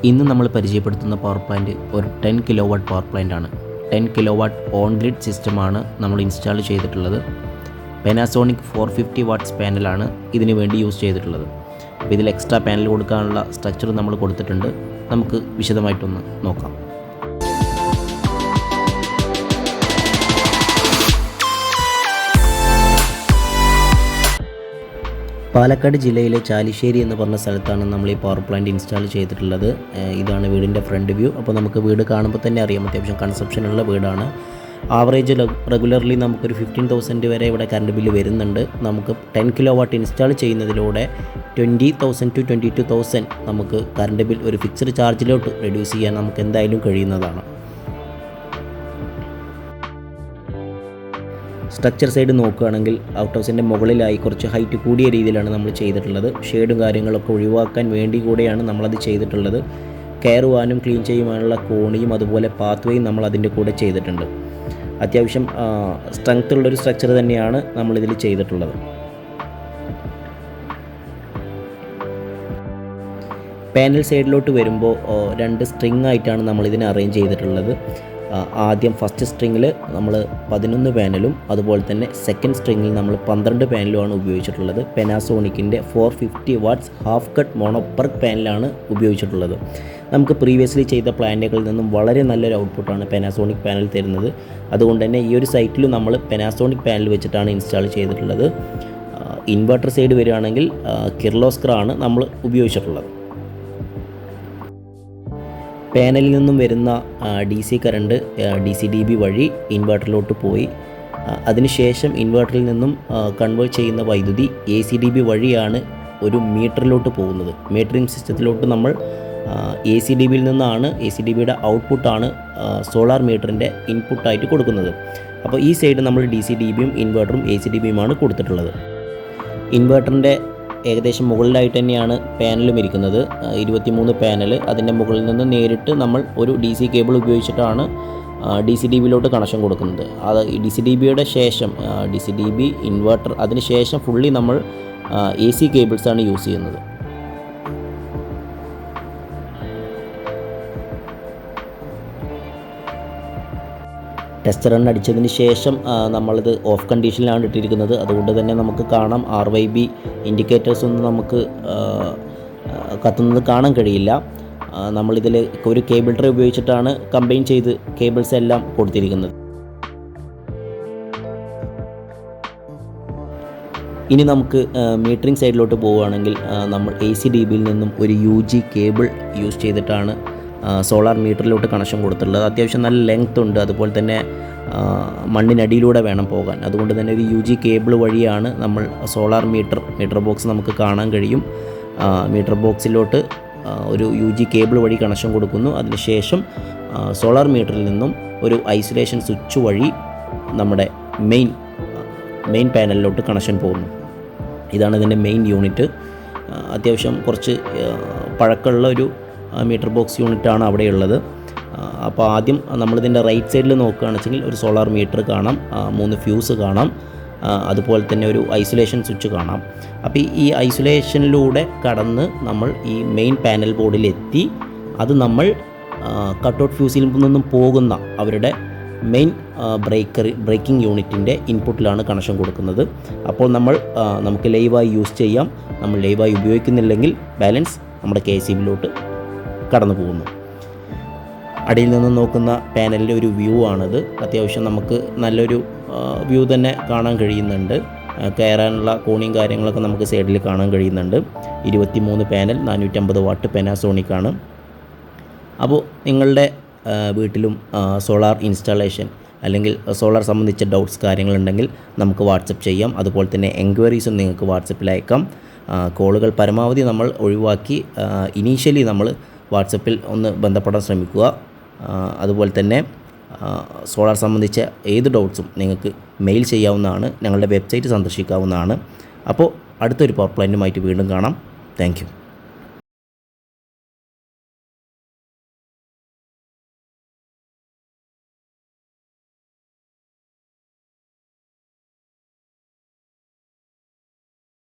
ഇന്ന് നമ്മൾ പരിചയപ്പെടുത്തുന്ന പവർ പ്ലാന്റ് ഒരു 10 കിലോ വാട്ട് പവർ പ്ലാന്റ് ആണ്. 10 കിലോ വാട്ട് ഓൺഗ്രിഡ് സിസ്റ്റമാണ് നമ്മൾ ഇൻസ്റ്റാൾ ചെയ്തിട്ടുള്ളത്. പാനാസോണിക് 450 വാട്ട്സ് പാനലാണ് ഇതിനു വേണ്ടി യൂസ് ചെയ്തിട്ടുള്ളത്. അപ്പോൾ ഇതിൽ എക്സ്ട്രാ പാനൽ കൊടുക്കാനുള്ള സ്ട്രക്ചർ നമ്മൾ കൊടുത്തിട്ടുണ്ട്. നമുക്ക് വിശദമായിട്ടൊന്ന് നോക്കാം. പാലക്കാട് ജില്ലയിലെ ചാലിശ്ശേരി എന്ന് പറഞ്ഞ സ്ഥലത്താണ് നമ്മൾ ഈ പവർ പ്ലാന്റ് ഇൻസ്റ്റാൾ ചെയ്തിട്ടുള്ളത്. ഇതാണ് വീടിൻ്റെ ഫ്രണ്ട് വ്യൂ. അപ്പോൾ നമുക്ക് വീട് കാണുമ്പോൾ തന്നെ അറിയാം, അത്യാവശ്യം കൺസപ്ഷനുള്ള വീടാണ്. ആവറേജ് റെഗുലർലി നമുക്കൊരു 15,000 വരെ ഇവിടെ കറണ്ട് ബില്ല് വരുന്നുണ്ട്. നമുക്ക് 10 കിലോ വാട്ട് ഇൻസ്റ്റാൾ ചെയ്യുന്നതിലൂടെ 20,000 to 22,000 നമുക്ക് കറണ്ട് ബിൽ ഒരു ഫിക്സ്ഡ് ചാർജിലോട്ട് റെഡ്യൂസ് ചെയ്യാൻ നമുക്ക് എന്തായാലും കഴിയുന്നതാണ്. സ്ട്രക്ചർ സൈഡ് നോക്കുകയാണെങ്കിൽ ഔട്ട് ഹൗസിൻ്റെ മുകളിലായി കുറച്ച് ഹൈറ്റ് കൂടിയ രീതിയിലാണ് നമ്മൾ ചെയ്തിട്ടുള്ളത്. ഷെയ്ഡും കാര്യങ്ങളൊക്കെ ഒഴിവാക്കാൻ വേണ്ടി കൂടെയാണ് നമ്മളത് ചെയ്തിട്ടുള്ളത്. കയറുവാനും ക്ലീൻ ചെയ്യുവാനുള്ള കോണിയും അതുപോലെ പാത്വേയും നമ്മൾ അതിൻ്റെ കൂടെ ചെയ്തിട്ടുണ്ട്. അത്യാവശ്യം സ്ട്രെങ്ത് ഉള്ളൊരു സ്ട്രക്ചർ തന്നെയാണ് നമ്മളിതിൽ ചെയ്തിട്ടുള്ളത്. പാനൽ സൈഡിലോട്ട് വരുമ്പോൾ 2 സ്ട്രിങ് ആയിട്ടാണ് നമ്മളിതിനെ അറേഞ്ച് ചെയ്തിട്ടുള്ളത്. ആദ്യം ഫസ്റ്റ് സ്ട്രിങ്ങിൽ നമ്മൾ 11 പാനലും അതുപോലെ തന്നെ സെക്കൻഡ് സ്ട്രിങ്ങിൽ നമ്മൾ 12 പാനലുമാണ് ഉപയോഗിച്ചിട്ടുള്ളത്. പാനാസോണിക്കിൻ്റെ 450 വാട്ട്സ് ഹാഫ് കട്ട് മോണോപ്പർക്ക് പാനലാണ് ഉപയോഗിച്ചിട്ടുള്ളത്. നമുക്ക് പ്രീവിയസ്ലി ചെയ്ത പ്ലാന്റുകളിൽ നിന്നും വളരെ നല്ലൊരു ഔട്ട്പുട്ടാണ് പാനാസോണിക് പാനൽ തരുന്നത്. അതുകൊണ്ട് തന്നെ ഈ ഒരു സൈറ്റിൽ നമ്മൾ പാനാസോണിക് പാനൽ വെച്ചിട്ടാണ് ഇൻസ്റ്റാൾ ചെയ്തിട്ടുള്ളത്. ഇൻവെർട്ടർ സൈഡ് വരികയാണെങ്കിൽ കിർലോസ്കർ ആണ് നമ്മൾ ഉപയോഗിച്ചിട്ടുള്ളത്. പാനലിൽ നിന്നും വരുന്ന DC കറണ്ട് DC-DB വഴി ഇൻവെർട്ടറിലോട്ട് പോയി. അതിനുശേഷം ഇൻവെർട്ടറിൽ നിന്നും കൺവേർട്ട് ചെയ്യുന്ന വൈദ്യുതി AC-DB വഴിയാണ് ഒരു മീറ്ററിലോട്ട് പോകുന്നത്. മീറ്ററിംഗ് സിസ്റ്റത്തിലോട്ട് നമ്മൾ AC-DBയിൽ നിന്നാണ് AC-DBയുടെ ഔട്ട്പുട്ടാണ് സോളാർ മീറ്ററിൻ്റെ ഇൻപുട്ടായിട്ട് കൊടുക്കുന്നത്. അപ്പോൾ ഈ സൈഡ് നമ്മൾ DC-DBയും ഇൻവെർട്ടറും AC-DBയുമാണ് കൊടുത്തിട്ടുള്ളത്. ഇൻവെർട്ടറിൻ്റെ ഏകദേശം മുകളിലായിട്ട് തന്നെയാണ് പാനലും ഇരിക്കുന്നത്. 23 പാനൽ. അതിൻ്റെ മുകളിൽ നിന്ന് നേരിട്ട് നമ്മൾ ഒരു DC കേബിൾ ഉപയോഗിച്ചിട്ടാണ് DC-DBയിലോട്ട് കണക്ഷൻ കൊടുക്കുന്നത്. അത് DC-DBയുടെ ശേഷം DC-DB ഇൻവെർട്ടർ അതിന് ശേഷം ഫുള്ളി നമ്മൾ AC കേബിൾസാണ് യൂസ് ചെയ്യുന്നത്. ടെസ്റ്റ് റൺ അടിച്ചതിന് ശേഷം നമ്മളിത് ഓഫ് കണ്ടീഷനിലാണ് ഇട്ടിരിക്കുന്നത്. അതുകൊണ്ട് തന്നെ നമുക്ക് കാണാം RYB ഇൻഡിക്കേറ്റേഴ്സ് ഒന്നും നമുക്ക് കത്തുന്നത് കാണാൻ കഴിയില്ല. നമ്മളിതിൽ ഒരു കേബിൾ ട്രേ ഉപയോഗിച്ചിട്ടാണ് കമ്പൈൻ ചെയ്ത് കേബിൾസ് എല്ലാം കൊടുത്തിരിക്കുന്നത്. ഇനി നമുക്ക് മീറ്ററിംഗ് സൈഡിലോട്ട് പോവുകയാണെങ്കിൽ നമ്മൾ AC-DBയിൽ നിന്നും ഒരു UG കേബിൾ യൂസ് ചെയ്തിട്ടാണ് സോളാർ മീറ്ററിലോട്ട് കണക്ഷൻ കൊടുത്തിട്ടുള്ളത്. അത്യാവശ്യം നല്ല ലെങ്ത് ഉണ്ട്. അതുപോലെ തന്നെ മണ്ണിനടിയിലൂടെ വേണം പോകാൻ. അതുകൊണ്ട് തന്നെ ഒരു UG കേബിൾ വഴിയാണ് നമ്മൾ സോളാർ മീറ്റർ ബോക്സ് നമുക്ക് കാണാൻ കഴിയും. മീറ്റർ ബോക്സിലോട്ട് ഒരു UG കേബിൾ വഴി കണക്ഷൻ കൊടുക്കുന്നു. അതിനുശേഷം സോളാർ മീറ്ററിൽ നിന്നും ഒരു ഐസൊലേഷൻ സ്വിച്ച് വഴി നമ്മുടെ മെയിൻ പാനലിലോട്ട് കണക്ഷൻ പോകുന്നു. ഇതാണ് ഇതിൻ്റെ മെയിൻ യൂണിറ്റ്. അത്യാവശ്യം കുറച്ച് പഴക്കമുള്ള ഒരു മീറ്റർ ബോക്സ് യൂണിറ്റാണ് അവിടെയുള്ളത്. അപ്പോൾ ആദ്യം നമ്മളിതിൻ്റെ റൈറ്റ് സൈഡിൽ നോക്കുകയാണെന്ന് വെച്ചെങ്കിൽ ഒരു സോളാർ മീറ്റർ കാണാം, 3 ഫ്യൂസ് കാണാം, അതുപോലെ തന്നെ ഒരു ഐസൊലേഷൻ സ്വിച്ച് കാണാം. അപ്പോൾ ഈ ഐസൊലേഷനിലൂടെ കടന്ന് നമ്മൾ ഈ മെയിൻ പാനൽ ബോർഡിലെത്തി അത് നമ്മൾ കട്ടൗട്ട് ഫ്യൂസിൽ നിന്നും പോകുന്ന അവരുടെ മെയിൻ ബ്രേക്കിംഗ് യൂണിറ്റിൻ്റെ ഇൻപുട്ടിലാണ് കണക്ഷൻ കൊടുക്കുന്നത്. അപ്പോൾ നമുക്ക് ലൈവായി യൂസ് ചെയ്യാം. നമ്മൾ ലൈവായി ഉപയോഗിക്കുന്നില്ലെങ്കിൽ ബാലൻസ് നമ്മുടെ KCBയിലോട്ട് കടന്നു പോകുന്നു. അടിയിൽ നിന്ന് നോക്കുന്ന പാനലിൻ്റെ ഒരു വ്യൂ ആണിത്. അത്യാവശ്യം നമുക്ക് നല്ലൊരു വ്യൂ തന്നെ കാണാൻ കഴിയുന്നുണ്ട്. കയറാനുള്ള കോണിയും കാര്യങ്ങളൊക്കെ നമുക്ക് സൈഡിൽ കാണാൻ കഴിയുന്നുണ്ട്. 23 പാനൽ 450 വാട്ട് പാനാസോണിക്കാണ്. അപ്പോൾ നിങ്ങളുടെ വീട്ടിലും സോളാർ ഇൻസ്റ്റാളേഷൻ അല്ലെങ്കിൽ സോളാർ സംബന്ധിച്ച ഡൗട്ട്സ് കാര്യങ്ങളുണ്ടെങ്കിൽ നമുക്ക് വാട്സപ്പ് ചെയ്യാം. അതുപോലെ തന്നെ എൻക്വയറീസും നിങ്ങൾക്ക് വാട്സപ്പിൽ അയക്കാം. കോളുകൾ പരമാവധി നമ്മൾ ഒഴിവാക്കി ഇനീഷ്യലി നമ്മൾ വാട്സപ്പിൽ ഒന്ന് ബന്ധപ്പെടാൻ ശ്രമിക്കുക. അതുപോലെ തന്നെ സോളാർ സംബന്ധിച്ച ഏത് ഡൗട്ട്സും നിങ്ങൾക്ക് മെയിൽ ചെയ്യാവുന്നതാണ്. ഞങ്ങളുടെ വെബ്സൈറ്റ് സന്ദർശിക്കാവുന്നതാണ്. അപ്പോൾ അടുത്തൊരു പവർ പ്ലാന്റുമായിട്ട് വീണ്ടും കാണാം. Thank you.